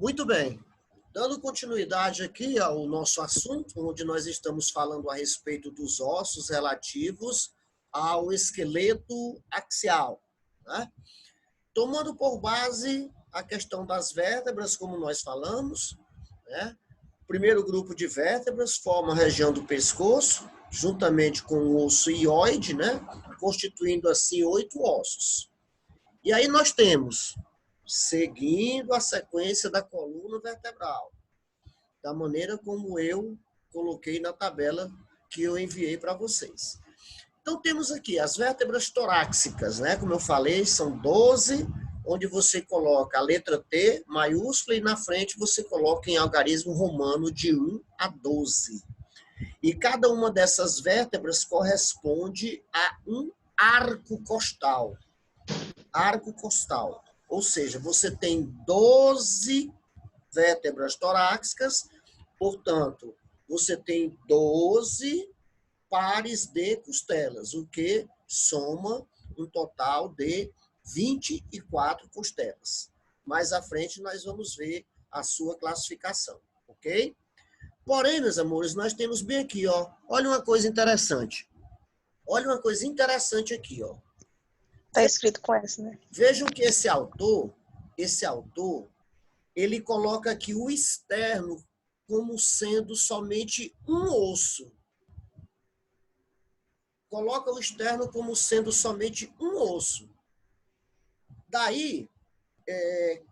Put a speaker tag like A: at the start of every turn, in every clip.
A: Muito bem. Dando continuidade aqui ao nosso assunto, onde nós estamos falando a respeito dos ossos relativos ao esqueleto axial, né? Tomando por base a questão das vértebras, como nós falamos, né? O primeiro grupo de vértebras forma a região do pescoço, juntamente com o osso hioide, né? Constituindo assim 8 ossos. E aí nós temos, seguindo a sequência da coluna vertebral, da maneira como eu coloquei na tabela que eu enviei para vocês. Então, temos aqui as vértebras torácicas, né? Como eu falei, são 12, onde você coloca a letra T maiúscula e na frente você coloca em algarismo romano de 1 a 12. E cada uma dessas vértebras corresponde a um arco costal. Arco costal. Ou seja, você tem 12 vértebras torácicas, portanto, você tem 12 pares de costelas, o que soma um total de 24 costelas. Mais à frente nós vamos ver a sua classificação, ok? Porém, meus amores, nós temos bem aqui, ó. Olha uma coisa interessante. Olha uma coisa interessante aqui, ó.
B: Tá escrito com essa, né?
A: Vejam que esse autor, ele coloca aqui o externo como sendo somente um osso. Coloca o externo como sendo somente um osso. Daí,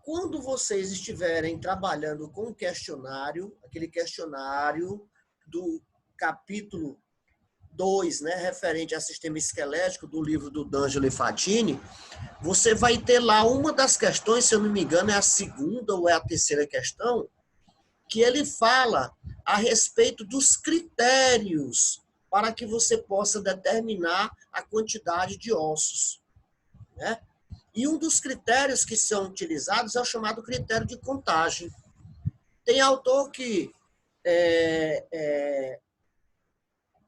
A: quando vocês estiverem trabalhando com o questionário, aquele questionário do capítulo 2, né, referente ao sistema esquelético do livro do D'Angelo Fatini, você vai ter lá uma das questões, se eu não me engano, é a segunda ou é a terceira questão, que ele fala a respeito dos critérios para que você possa determinar a quantidade de ossos, né? E um dos critérios que são utilizados é o chamado critério de contagem. Tem autor que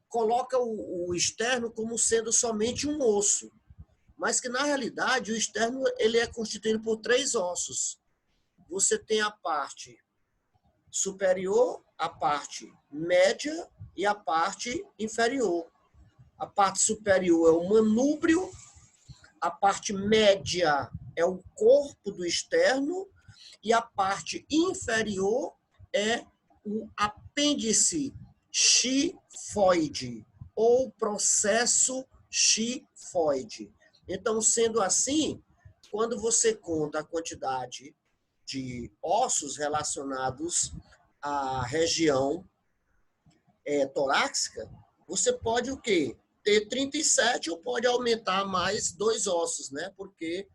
A: coloca o externo como sendo somente um osso, mas que, na realidade, o externo ele é constituído por 3 ossos. Você tem a parte superior, a parte média e a parte inferior. A parte superior é o manúbrio, a parte média é o corpo do externo e a parte inferior é o apêndice xifoide ou processo xifoide. Então, sendo assim, quando você conta a quantidade de ossos relacionados à região torácica, você pode o quê? Ter 37 ou pode aumentar mais 2 ossos, né? Porque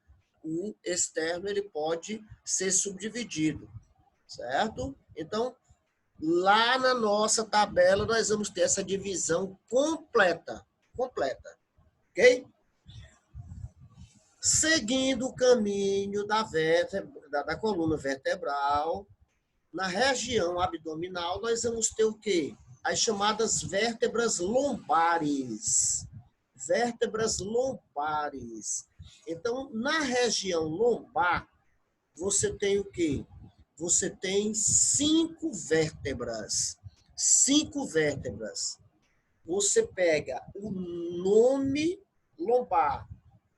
A: o externo ele pode ser subdividido, certo? Então, lá na nossa tabela nós vamos ter essa divisão completa, ok? Seguindo o caminho da coluna vertebral, na região abdominal, nós vamos ter o quê? As chamadas vértebras lombares. Vértebras lombares. Então, na região lombar, você tem o quê? Você tem 5 vértebras. 5 vértebras. Você pega o nome lombar,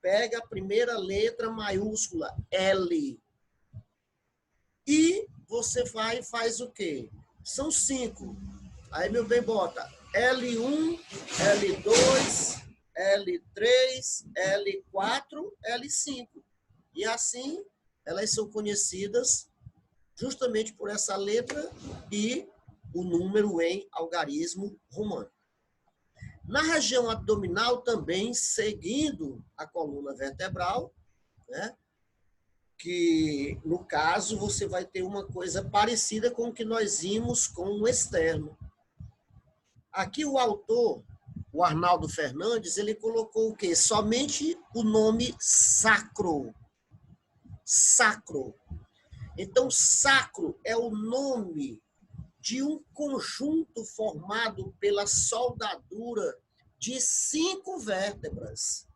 A: pega a primeira letra maiúscula, L. E você vai e faz o quê? São 5. Aí, meu bem, bota L1, L2, L3, L4, L5. E assim, elas são conhecidas justamente por essa letra e o número em algarismo romano. Na região abdominal também, seguindo a coluna vertebral, né? Que, no caso, você vai ter uma coisa parecida com o que nós vimos com o externo. Aqui o autor, o Arnaldo Fernandes, ele colocou o quê? Somente o nome sacro. Sacro. Então, sacro é o nome de um conjunto formado pela soldadura de 5 vértebras.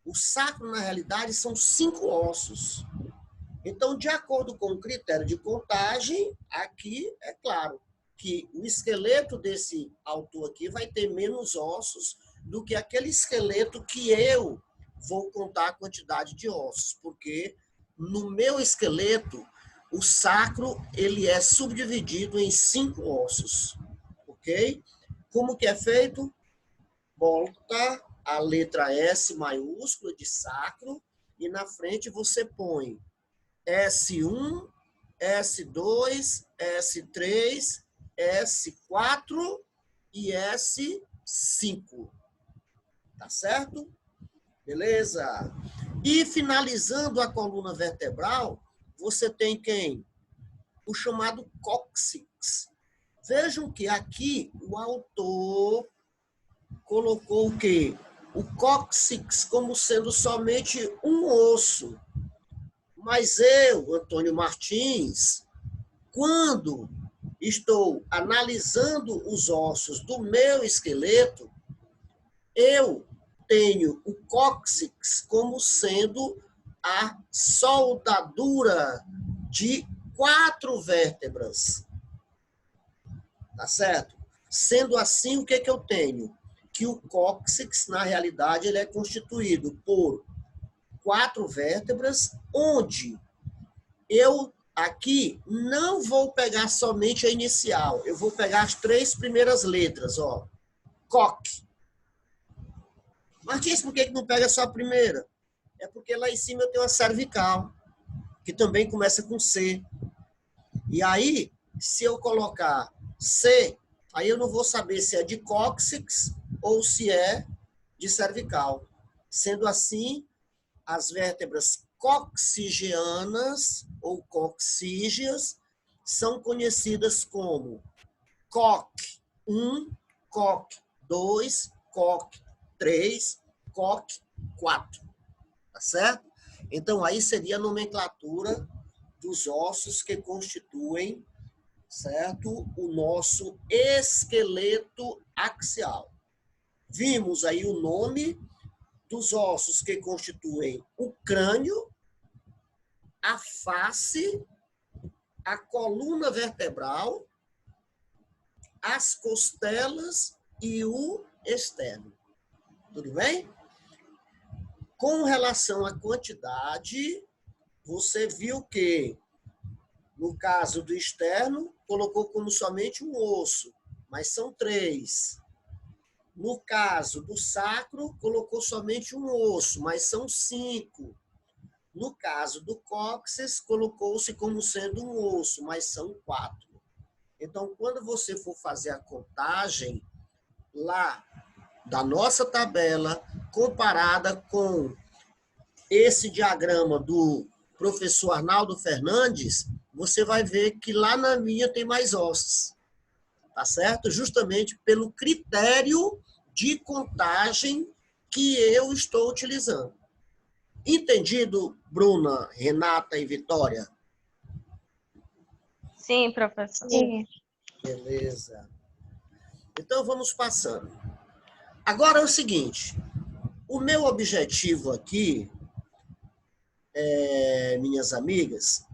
A: O sacro, na realidade, são 5 ossos. Então, de acordo com o critério de contagem, aqui é claro que o esqueleto desse autor aqui vai ter menos ossos do que aquele esqueleto que eu vou contar a quantidade de ossos, porque no meu esqueleto, o sacro ele é subdividido em 5 ossos, ok? Como que é feito? Bota a letra S maiúscula de sacro e na frente você põe S1, S2, S3, S4 e S5. Tá certo? Beleza? E finalizando a coluna vertebral, você tem quem? O chamado cóccix. Vejam que aqui o autor colocou o quê? O cóccix como sendo somente um osso. Mas eu, Antônio Martins, quando estou analisando os ossos do meu esqueleto, eu tenho o cóccix como sendo a soldadura de 4 vértebras. Tá certo? Sendo assim, o que eu tenho? Que o cóccix, na realidade, ele é constituído por 4 vértebras, onde eu aqui não vou pegar somente a inicial, eu vou pegar as 3 primeiras letras, ó. Coque. Martins, por que não pega só a primeira? É porque lá em cima eu tenho a cervical, que também começa com C. E aí, se eu colocar C, aí eu não vou saber se é de cóccix ou se é de cervical. Sendo assim, as vértebras coccigeanas ou coccígeas são conhecidas como COC1, COC2, COC3, COC4. Tá certo? Então, aí seria a nomenclatura dos ossos que constituem, certo, o nosso esqueleto axial. Vimos aí o nome dos ossos que constituem o crânio, a face, a coluna vertebral, as costelas e o externo. Tudo bem? Com relação à quantidade, você viu que, no caso do externo, colocou como somente um osso, mas são 3. No caso do sacro, colocou somente um osso, mas são 5. No caso do cóccix, colocou-se como sendo um osso, mas são 4. Então, quando você for fazer a contagem lá da nossa tabela, comparada com esse diagrama do professor Arnaldo Fernandes, você vai ver que lá na minha tem mais ossos, tá certo? Justamente pelo critério de contagem que eu estou utilizando. Entendido, Bruna, Renata e Vitória?
B: Sim, professor.
C: Sim.
A: Beleza. Então, vamos passando. Agora é o seguinte, o meu objetivo aqui, minhas amigas,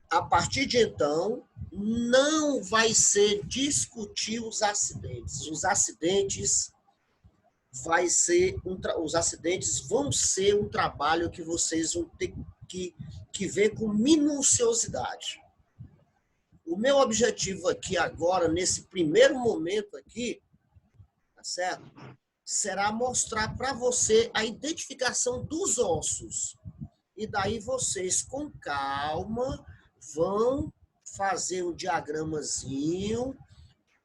A: a partir de então, não vai ser discutir os acidentes. Os acidentes vão ser um trabalho que vocês vão ter que ver com minuciosidade. O meu objetivo aqui agora, nesse primeiro momento aqui, tá certo? Será mostrar para você a identificação dos ossos. E daí vocês, com calma, vão fazer um diagramazinho,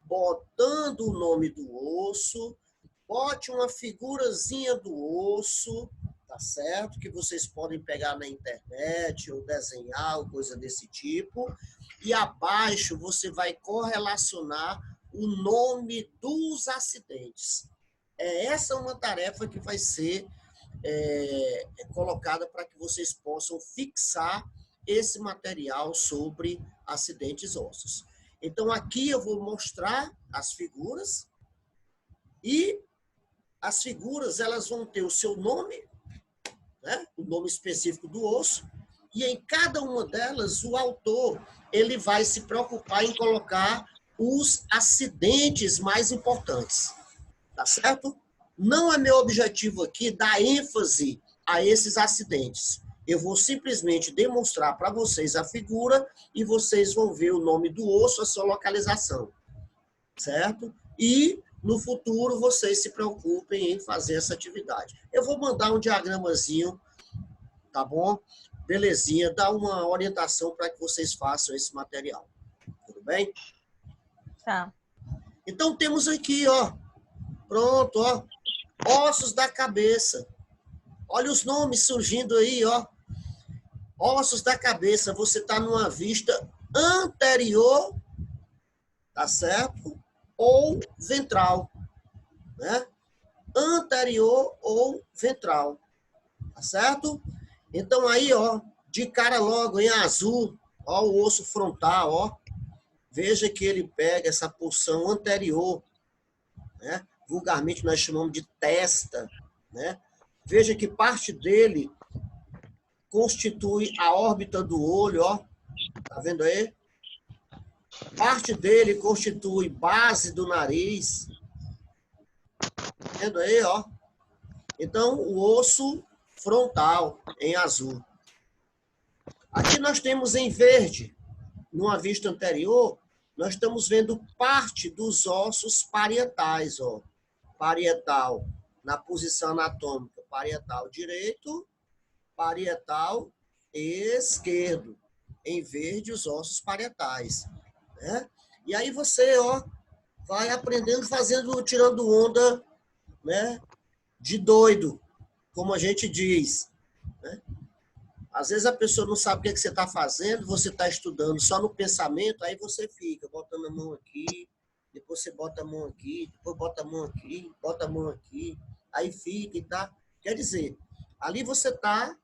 A: botando o nome do osso, bote uma figurazinha do osso, tá certo? Que vocês podem pegar na internet ou desenhar, ou coisa desse tipo. E abaixo você vai correlacionar o nome dos acidentes. Essa é uma tarefa que vai ser colocada para que vocês possam fixar esse material sobre acidentes ósseos. Então, aqui eu vou mostrar as figuras e as figuras elas vão ter o seu nome, né? O nome específico do osso, e em cada uma delas o autor ele vai se preocupar em colocar os acidentes mais importantes, tá certo? Não é meu objetivo aqui dar ênfase a esses acidentes. Eu vou simplesmente demonstrar para vocês a figura e vocês vão ver o nome do osso, a sua localização, certo? E no futuro vocês se preocupem em fazer essa atividade. Eu vou mandar um diagramazinho, tá bom? Belezinha, dá uma orientação para que vocês façam esse material. Tudo bem?
B: Tá.
A: Então temos aqui, ó, pronto, ó, ossos da cabeça. Olha os nomes surgindo aí, ó. Ossos da cabeça, você está numa vista anterior, tá certo? Ou ventral, né? Anterior ou ventral, tá certo? Então aí, ó, de cara logo em azul, ó, o osso frontal, ó. Veja que ele pega essa porção anterior, né? Vulgarmente nós chamamos de testa, né? Veja que parte dele constitui a órbita do olho, ó. Tá vendo aí? Parte dele constitui base do nariz. Tá vendo aí, ó? Então, o osso frontal em azul. Aqui nós temos em verde, numa vista anterior, nós estamos vendo parte dos ossos parietais, ó. Parietal na posição anatômica, parietal direito, parietal esquerdo. Em verde, os ossos parietais, né? E aí você, ó, vai aprendendo, fazendo, tirando onda, né? De doido, como a gente diz, né? Às vezes a pessoa não sabe o que, é que você está fazendo, você está estudando só no pensamento, aí você fica botando a mão aqui, depois você bota a mão aqui, depois bota a mão aqui, bota a mão aqui, aí fica e tá. Quer dizer, ali você está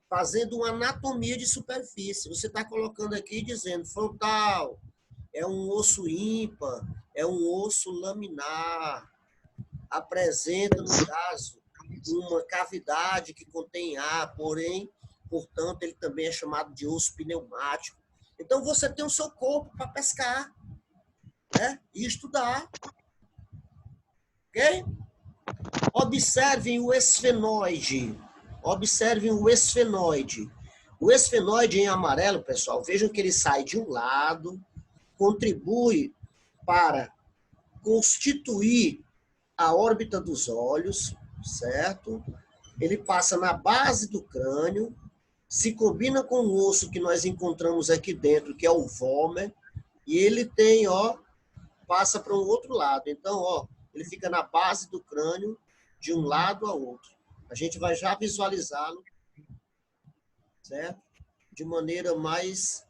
A: fazendo uma anatomia de superfície, você está colocando aqui dizendo frontal, é um osso ímpar, é um osso laminar, apresenta, no caso, uma cavidade que contém ar, porém, portanto, ele também é chamado de osso pneumático. Então, você tem o seu corpo para pescar, né? E estudar. Ok? Observem o esfenoide. Observem o esfenoide. O esfenoide em amarelo, pessoal, vejam que ele sai de um lado, contribui para constituir a órbita dos olhos, certo? Ele passa na base do crânio, se combina com o osso que nós encontramos aqui dentro, que é o vômer, e ele tem, ó, passa para um outro lado. Então, ó, ele fica na base do crânio, de um lado a outro. A gente vai já visualizá-lo, certo? De maneira mais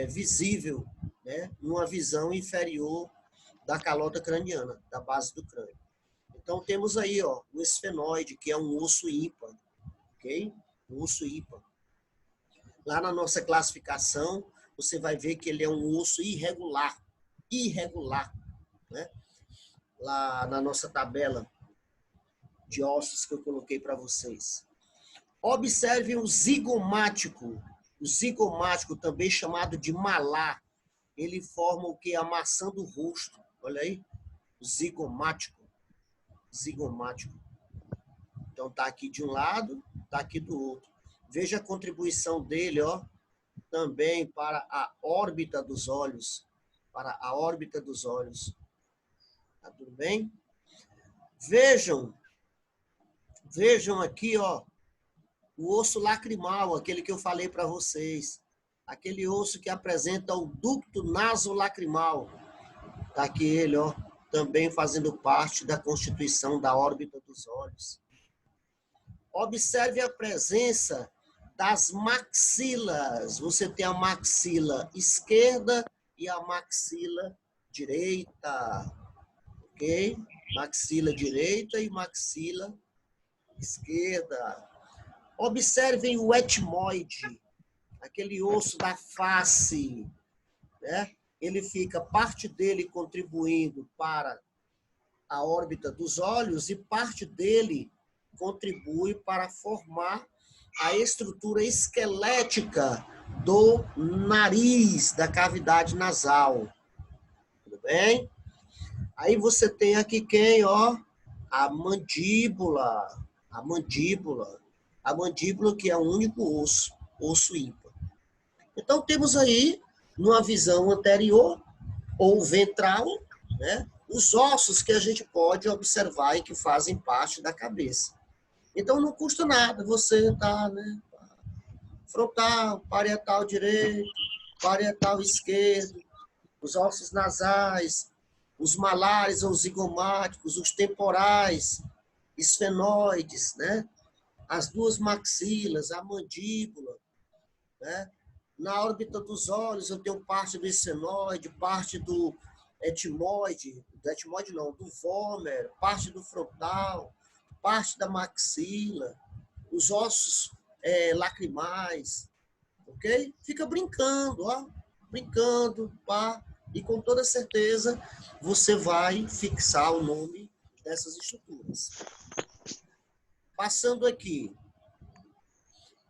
A: visível, né? Numa visão inferior da calota craniana, da base do crânio. Então, temos aí, ó, o esfenoide, que é um osso ímpar, ok? Um osso ímpar. Lá na nossa classificação, você vai ver que ele é um osso irregular, né? Lá na nossa tabela de ossos que eu coloquei para vocês. Observem o zigomático. O zigomático, também chamado de malar, ele forma o que? A maçã do rosto. Olha aí, o zigomático. Zigomático. Então, tá aqui de um lado, tá aqui do outro. Veja a contribuição dele, ó, também para a órbita dos olhos. Para a órbita dos olhos. Tá tudo bem? Vejam aqui, ó, o osso lacrimal, aquele que eu falei para vocês. Aquele osso que apresenta o ducto nasolacrimal. Tá aqui ele, ó, também fazendo parte da constituição da órbita dos olhos. Observe a presença das maxilas. Você tem a maxila esquerda e a maxila direita. Ok? Maxila direita e maxila esquerda. Observem o etmoide, aquele osso da face, né? Ele fica, parte dele contribuindo para a órbita dos olhos e parte dele contribui para formar a estrutura esquelética do nariz, da cavidade nasal. Tudo bem? Aí você tem aqui quem, ó? A mandíbula. A mandíbula. A mandíbula que é o único osso ímpar. Então, temos aí, numa visão anterior, ou ventral, né, os ossos que a gente pode observar e que fazem parte da cabeça. Então, não custa nada você estar, né, frontal, parietal direito, parietal esquerdo, os ossos nasais, os malares ou zigomáticos, os temporais, esfenoides, né, as duas maxilas, a mandíbula, né? Na órbita dos olhos, eu tenho parte do esfenoide, parte do etimoide não, do vômer, parte do frontal, parte da maxila, os ossos lacrimais, ok? Fica brincando, ó, brincando, pá, e com toda certeza você vai fixar o nome dessas estruturas. Passando aqui.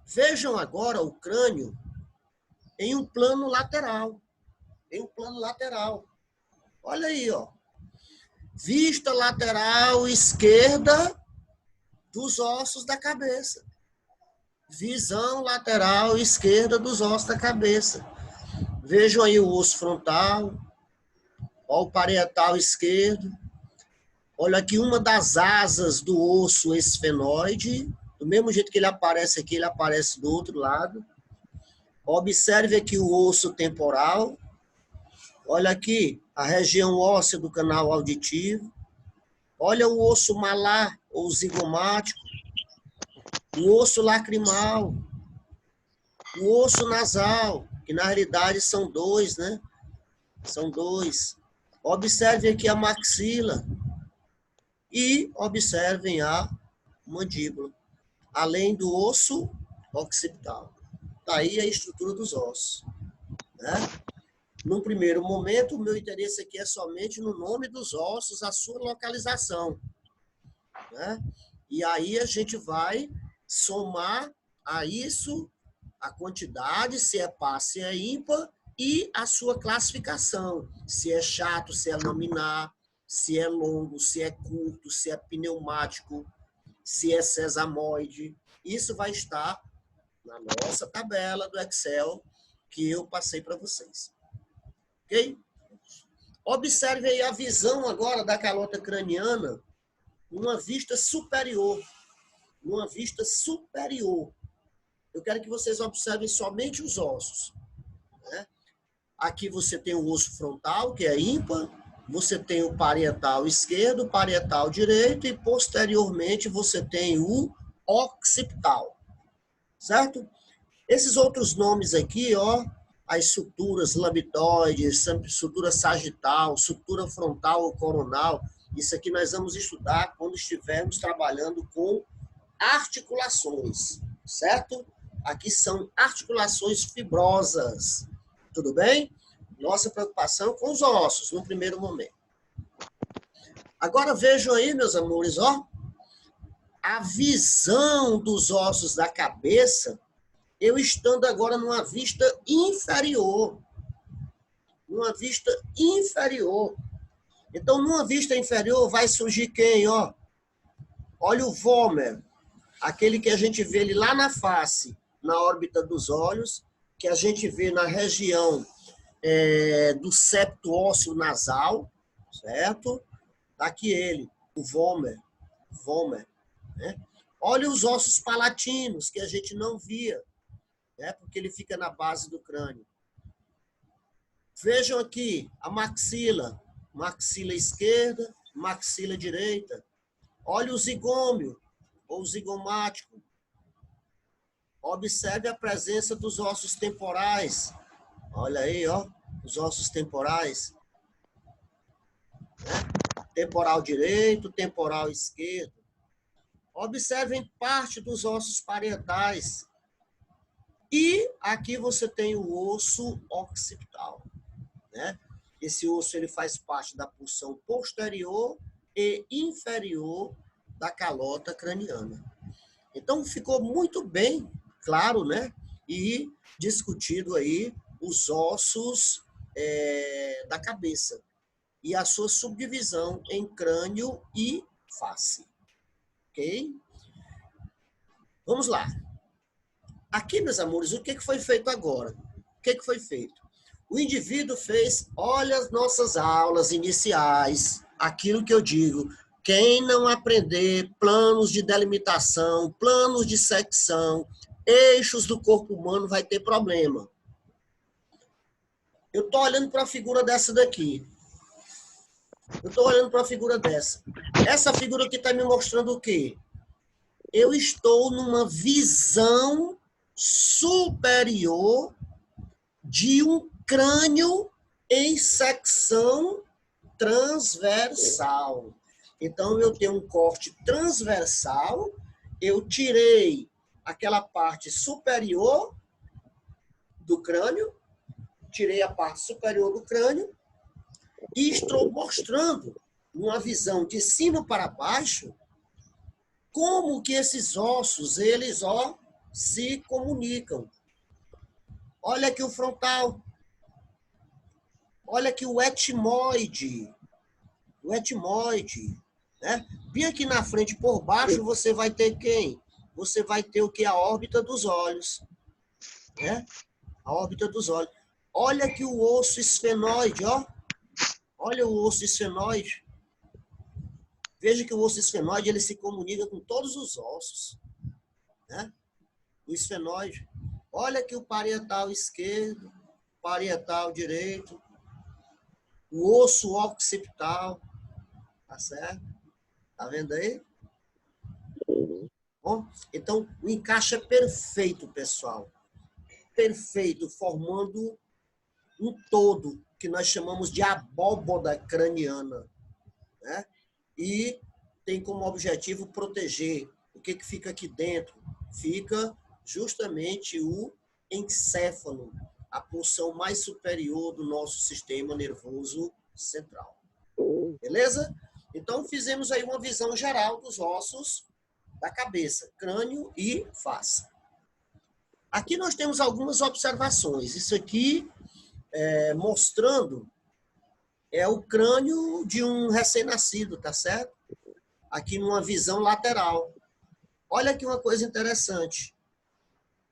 A: Vejam agora o crânio em um plano lateral. Em um plano lateral. Olha aí, ó. Vista lateral esquerda dos ossos da cabeça. Visão lateral esquerda dos ossos da cabeça. Vejam aí o osso frontal, ó, o parietal esquerdo. Olha aqui uma das asas do osso esfenoide. Do mesmo jeito que ele aparece aqui, ele aparece do outro lado. Observe aqui o osso temporal. Olha aqui a região óssea do canal auditivo. Olha o osso malar ou zigomático. O osso lacrimal. O osso nasal, que na realidade são dois, né? São dois. Observe aqui a maxila. E observem a mandíbula. Além do osso occipital. Daí a estrutura dos ossos, né? Num primeiro momento, o meu interesse aqui é somente no nome dos ossos, a sua localização, né? E aí a gente vai somar a isso a quantidade, se é par, se é ímpar, e a sua classificação, se é chato, se é laminar, se é longo, se é curto, se é pneumático, se é sesamoide. Isso vai estar na nossa tabela do Excel que eu passei para vocês. Ok? Observe aí a visão agora da calota craniana numa vista superior. Numa vista superior. Eu quero que vocês observem somente os ossos, né? Aqui você tem o osso frontal, que é ímpar. Você tem o parietal esquerdo, o parietal direito e, posteriormente, você tem o occipital. Certo? Esses outros nomes aqui, ó, as suturas lambitoides, sutura sagital, sutura frontal ou coronal, isso aqui nós vamos estudar quando estivermos trabalhando com articulações, certo? Aqui são articulações fibrosas, tudo bem? Nossa preocupação com os ossos, no primeiro momento. Agora vejam aí, meus amores, ó, a visão dos ossos da cabeça, eu estando agora numa vista inferior. Numa vista inferior. Então, numa vista inferior, vai surgir quem, ó? Olha o vômer, aquele que a gente vê ele lá na face, na órbita dos olhos, que a gente vê na região do septo ósseo nasal, certo? Tá aqui ele, o vômer, né? Olha os ossos palatinos, que a gente não via, né? Porque ele fica na base do crânio. Vejam aqui a maxila, maxila esquerda, maxila direita. Olha o zigômio, ou zigomático. Observe a presença dos ossos temporais. Olha aí, ó, os ossos temporais. Né? Temporal direito, temporal esquerdo. Observem parte dos ossos parietais. E aqui você tem o osso occipital, né? Esse osso ele faz parte da porção posterior e inferior da calota craniana. Então, ficou muito bem claro, né? E discutido aí os ossos da cabeça e a sua subdivisão em crânio e face. Ok? Vamos lá. Aqui, meus amores, o que foi feito agora? O que foi feito? O indivíduo fez, olha as nossas aulas iniciais, aquilo que eu digo, quem não aprender planos de delimitação, planos de secção, eixos do corpo humano vai ter problema. Eu estou olhando para a figura dessa daqui. Eu estou olhando para a figura dessa. Essa figura aqui está me mostrando o quê? Eu estou numa visão superior de um crânio em secção transversal. Então, eu tenho um corte transversal, eu tirei aquela parte superior do crânio, tirei a parte superior do crânio e estou mostrando, numa visão de cima para baixo, como que esses ossos, eles, se comunicam. Olha aqui o frontal. Olha aqui o etmoide. O etmoide. Né? Bem aqui na frente, por baixo, você vai ter quem? Você vai ter o que? A órbita dos olhos. Né? A órbita dos olhos. Olha aqui o osso esfenoide, ó. Olha o osso esfenoide. Veja que o osso esfenoide, ele se comunica com todos os ossos. Né? O esfenoide. Olha aqui o parietal esquerdo, parietal direito, o osso occipital. Tá certo? Tá vendo aí? Bom, então, o encaixe é perfeito, pessoal. Perfeito, formando um todo, que nós chamamos de abóboda craniana. Né? E tem como objetivo proteger. O que fica aqui dentro? Fica justamente o encéfalo, a porção mais superior do nosso sistema nervoso central. Beleza? Então, fizemos aí uma visão geral dos ossos da cabeça, crânio e face. Aqui nós temos algumas observações. Isso aqui mostrando o crânio de um recém-nascido, tá certo? Aqui numa visão lateral. Olha aqui uma coisa interessante.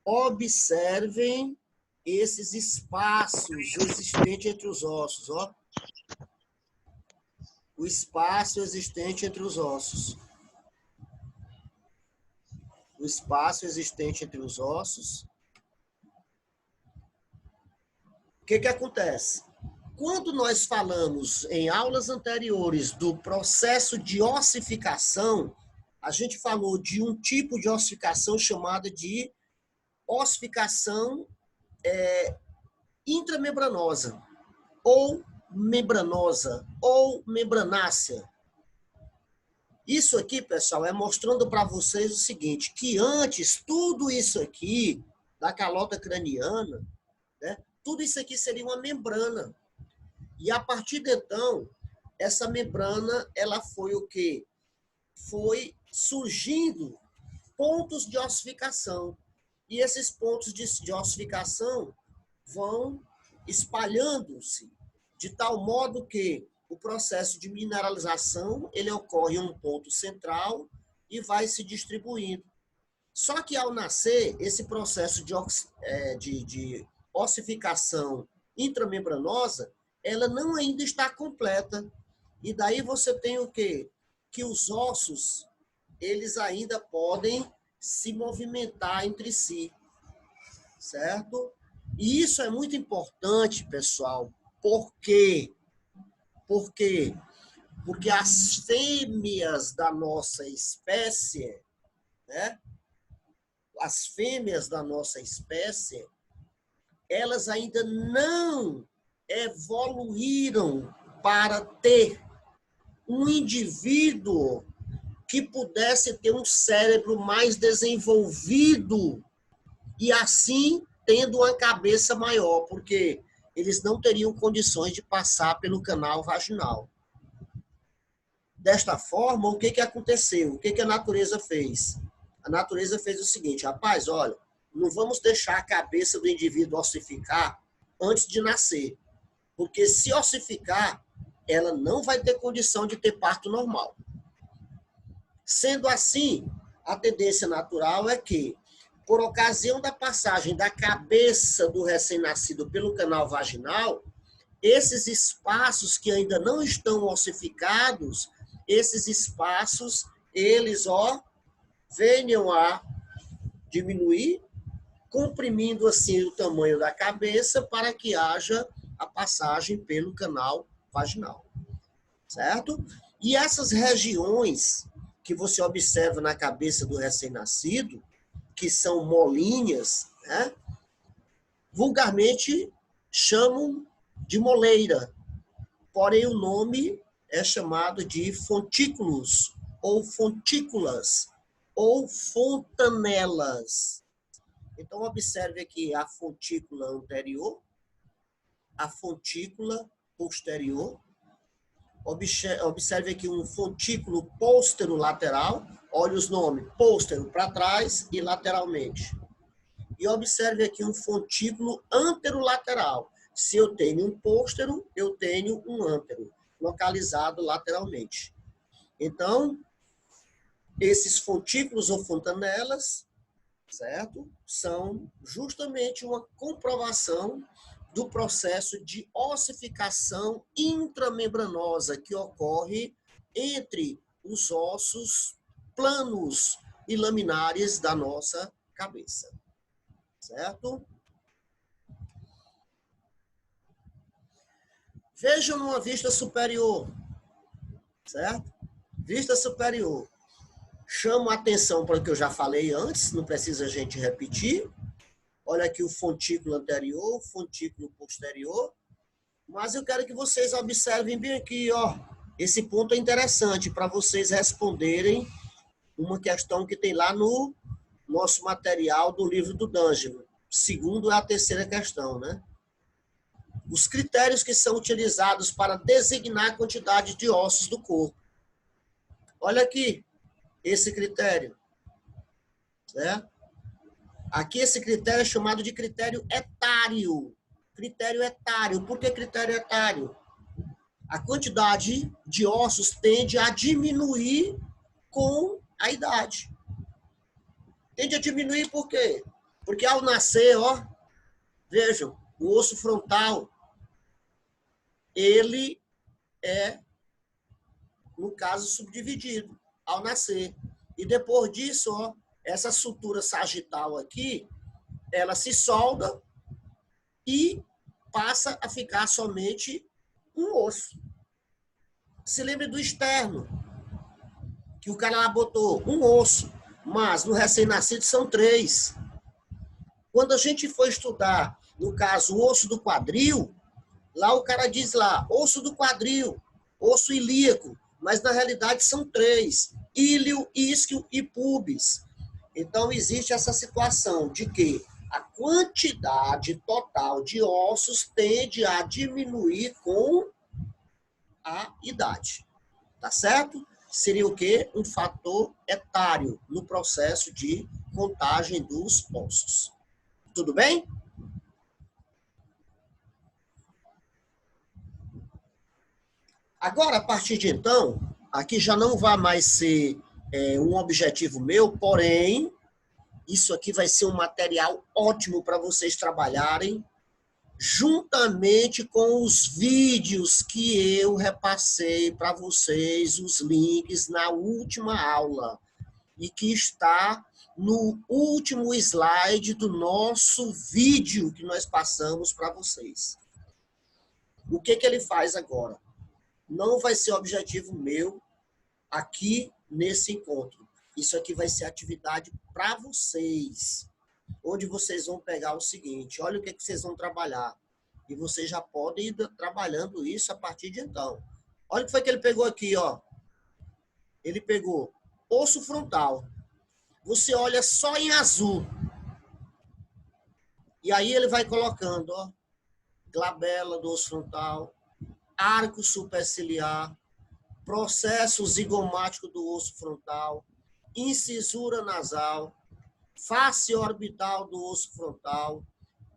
A: Observem esses espaços existentes entre os ossos, ó. O espaço existente entre os ossos. O espaço existente entre os ossos. O que acontece? Quando nós falamos em aulas anteriores do processo de ossificação, a gente falou de um tipo de ossificação chamada de ossificação intramembranosa, ou membranosa, ou membranácea. Isso aqui, pessoal, é mostrando para vocês o seguinte, que antes, tudo isso aqui, da calota craniana, né, tudo isso aqui seria uma membrana. E a partir de então, essa membrana, ela foi o quê? Foi surgindo pontos de ossificação. E esses pontos de ossificação vão espalhando-se de tal modo que o processo de mineralização ele ocorre em um ponto central e vai se distribuindo. Só que ao nascer, esse processo de ossificação intramembranosa, ela não ainda está completa. E daí você tem o quê? Que os ossos, eles ainda podem se movimentar entre si, certo? E isso é muito importante, pessoal. Por quê? Por quê? Porque as fêmeas da nossa espécie, né? As fêmeas da nossa espécie, elas ainda não evoluíram para ter um indivíduo que pudesse ter um cérebro mais desenvolvido e assim tendo uma cabeça maior, porque eles não teriam condições de passar pelo canal vaginal. desta forma, o que que aconteceu? O que que a natureza fez? A natureza fez o seguinte, rapaz, olha, não vamos deixar a cabeça do indivíduo ossificar antes de nascer, porque se ossificar, ela não vai ter condição de ter parto normal. Sendo assim, a tendência natural é que, por ocasião da passagem da cabeça do recém-nascido pelo canal vaginal, esses espaços que ainda não estão ossificados, esses espaços, eles, venham a diminuir, comprimindo assim o tamanho da cabeça para que haja a passagem pelo canal vaginal, certo? E essas regiões que você observa na cabeça do recém-nascido, que são molinhas, né? Vulgarmente chamam de moleira, porém o nome é chamado de fontículos, ou fontículas, ou fontanelas. Então, observe aqui a fontícula anterior, a fontícula posterior, observe aqui um fontículo posterolateral, olha os nomes, póstero para trás e lateralmente. E observe aqui um fontículo anterolateral. Se eu tenho um póstero, eu tenho um antero, localizado lateralmente. Então, esses fontículos ou fontanelas, certo? São justamente uma comprovação do processo de ossificação intramembranosa que ocorre entre os ossos planos e laminares da nossa cabeça. Certo? Vejam numa vista superior, certo? Vista superior. Chamo a atenção para o que eu já falei antes, não precisa a gente repetir. Olha aqui o fontículo anterior, o fontículo posterior. Mas eu quero que vocês observem bem aqui, Esse ponto é interessante para vocês responderem uma questão que tem lá no nosso material do livro do D'Angelo. Segundo é a terceira questão, né? Os critérios que são utilizados para designar a quantidade de ossos do corpo. Olha aqui, esse critério. Certo? Aqui esse critério é chamado de critério etário. Critério etário. Por que critério etário? A quantidade de ossos tende a diminuir com a idade. Tende a diminuir por quê? Porque ao nascer, vejam, o osso frontal, ele é, no caso, subdividido ao nascer. E depois disso, essa sutura sagital aqui, ela se solda e passa a ficar somente um osso. Se lembre do externo, que o cara lá botou um osso, mas no recém-nascido são 3. Quando a gente for estudar, no caso, o osso do quadril, lá o cara diz lá, osso do quadril, osso ilíaco, mas na realidade são 3, íleo, isquio e pubis. Então existe essa situação de que a quantidade total de ossos tende a diminuir com a idade. Tá certo? Seria o quê? Um fator etário no processo de contagem dos ossos. Tudo bem? Agora, a partir de então, aqui já não vai mais ser um objetivo meu, porém, isso aqui vai ser um material ótimo para vocês trabalharem, juntamente com os vídeos que eu repassei para vocês, os links na última aula, e que está no último slide do nosso vídeo que nós passamos para vocês. O que ele faz agora? Não vai ser objetivo meu aqui nesse encontro. Isso aqui vai ser atividade para vocês, onde vocês vão pegar o seguinte, olha o que vocês vão trabalhar. E vocês já podem ir trabalhando isso a partir de então. Olha o que foi que ele pegou aqui, Ele pegou osso frontal. Você olha só em azul. E aí ele vai colocando, glabela do osso frontal, arco superciliar, processo zigomático do osso frontal, incisura nasal, face orbital do osso frontal,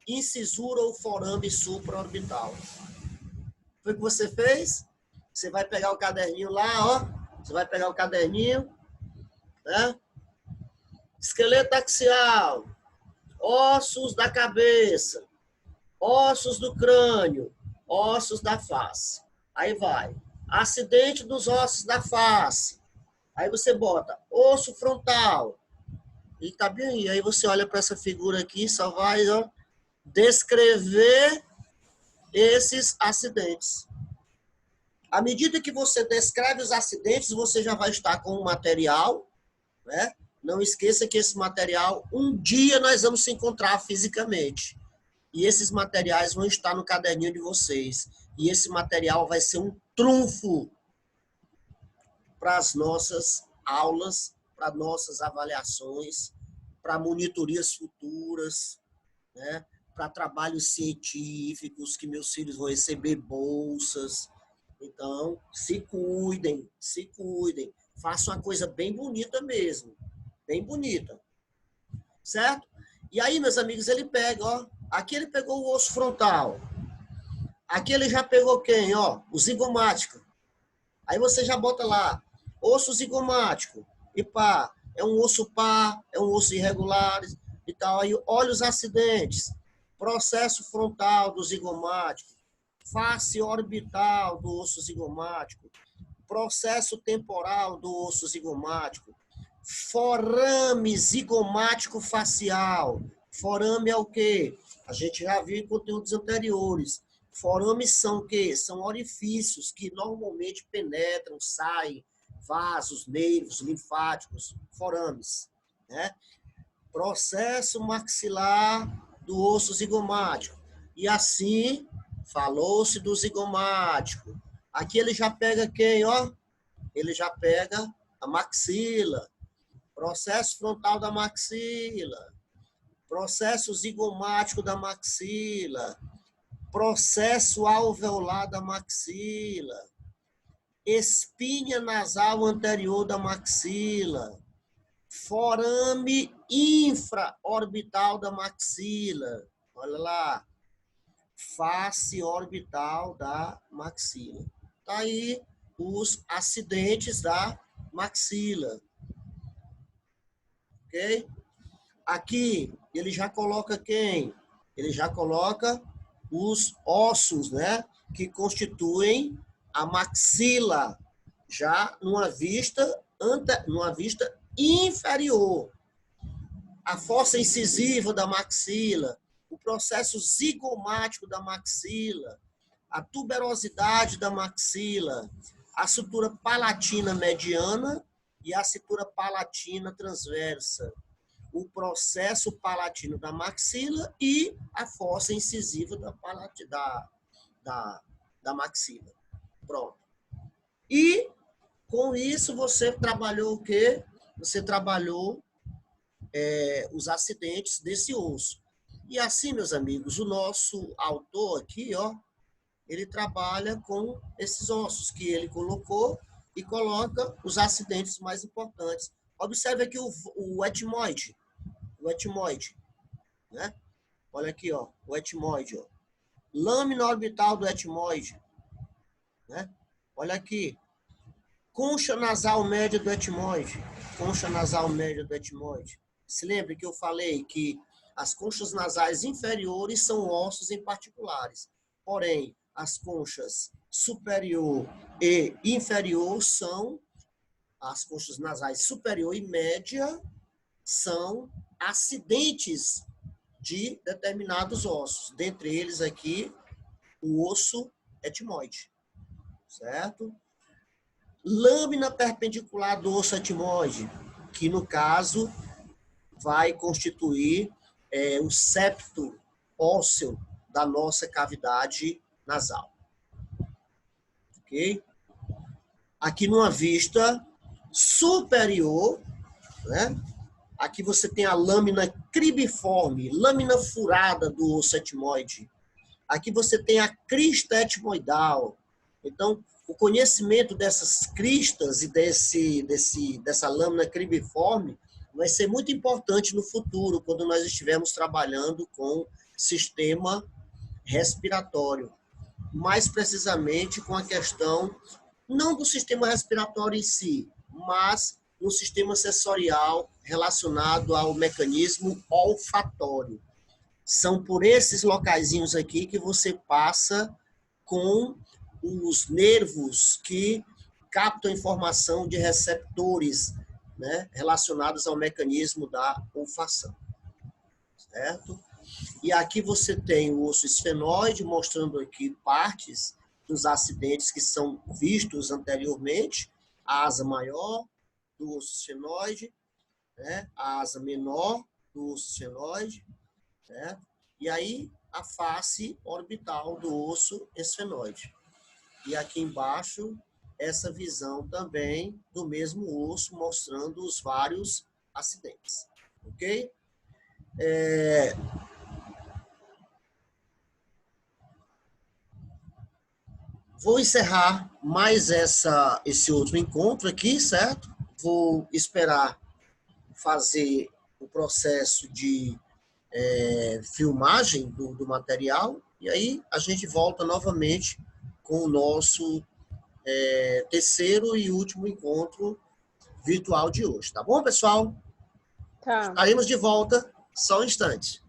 A: incisura ou forame supraorbital. Foi o que você fez? Você vai pegar o caderninho lá, ó. Você vai pegar o caderninho, né? Esqueleto axial, ossos da cabeça, ossos do crânio, ossos da face. Aí vai. Acidente dos ossos da face. Aí você bota osso frontal. E tá bem aí. Aí você olha para essa figura aqui, só vai, ó, descrever esses acidentes. À medida que você descreve os acidentes, você já vai estar com o material, né? Não esqueça que esse material, um dia nós vamos se encontrar fisicamente. E esses materiais vão estar no caderninho de vocês. E esse material vai ser um trunfo para as nossas aulas, para nossas avaliações, para monitorias futuras, né? Para trabalhos científicos, que meus filhos vão receber bolsas. Então, se cuidem, se cuidem. Façam uma coisa bem bonita mesmo. Bem bonita. Certo? E aí, meus amigos, ele pega, ó. Aqui ele pegou o osso frontal. Aqui ele já pegou quem, ó? O zigomático. Aí você já bota lá, osso zigomático. E pá, é um osso pá, é um osso irregular e tal. Aí olha os acidentes. Processo frontal do zigomático. Face orbital do osso zigomático. Processo temporal do osso zigomático. Forame zigomático facial. Forame é o quê? A gente já viu em conteúdos anteriores. Forames são o quê? São orifícios que normalmente penetram, saem, vasos, nervos, linfáticos, forames, né? Processo maxilar do osso zigomático. E assim, falou-se do zigomático. Aqui ele já pega quem, ó? Ele já pega a maxila. Processo frontal da maxila. Processo zigomático da maxila. Processo alveolar da maxila. Espinha nasal anterior da maxila. Forame infraorbital da maxila. Olha lá. Face orbital da maxila. Tá aí os acidentes da maxila. Ok? Aqui, ele já coloca quem? Ele já coloca os ossos, né? Que constituem a maxila, já numa vista inferior. A fossa incisiva da maxila, o processo zigomático da maxila, a tuberosidade da maxila, a sutura palatina mediana e a sutura palatina transversa, o processo palatino da maxila e a fossa incisiva da maxila. Pronto. E, com isso, você trabalhou o quê? Você trabalhou os acidentes desse osso. E assim, meus amigos, o nosso autor aqui, ó, ele trabalha com esses ossos que ele colocou e coloca os acidentes mais importantes. Observe aqui o etmoide. O etmoide, né? Olha aqui, ó, o etmoide, ó. Lâmina orbital do etmoide, né? Olha aqui. Concha nasal média do etmoide. Concha nasal média do etmoide. Se lembre que eu falei que as conchas nasais inferiores são ossos em particulares. Porém, as conchas superior e inferior são as conchas nasais superior e média são acidentes de determinados ossos. Dentre eles aqui, o osso etmoide. Certo? Lâmina perpendicular do osso etmoide, que no caso vai constituir o septo ósseo da nossa cavidade nasal. Ok? Aqui numa vista superior, né? Aqui você tem a lâmina cribiforme, lâmina furada do osso etmoide. Aqui você tem a crista etmoidal, Então, o conhecimento dessas cristas e dessa lâmina cribiforme vai ser muito importante no futuro, quando nós estivermos trabalhando com sistema respiratório. Mais precisamente com a questão, não do sistema respiratório em si, mas no sistema sensorial relacionado ao mecanismo olfatório. São por esses locaizinhos aqui que você passa com os nervos que captam informação de receptores, né, relacionados ao mecanismo da olfação. Certo? E aqui você tem o osso esfenoide, mostrando aqui partes dos acidentes que são vistos anteriormente, a asa maior do osso esfenoide, né, a asa menor do osso esfenoide, certo? E aí a face orbital do osso esfenoide. E aqui embaixo, essa visão também do mesmo osso, mostrando os vários acidentes. Ok? Vou encerrar mais esse outro encontro aqui, certo? Vou esperar fazer o processo de filmagem do material e aí a gente volta novamente com o nosso terceiro e último encontro virtual de hoje. Tá bom, pessoal?
B: Tá.
A: Estaremos de volta só um instante.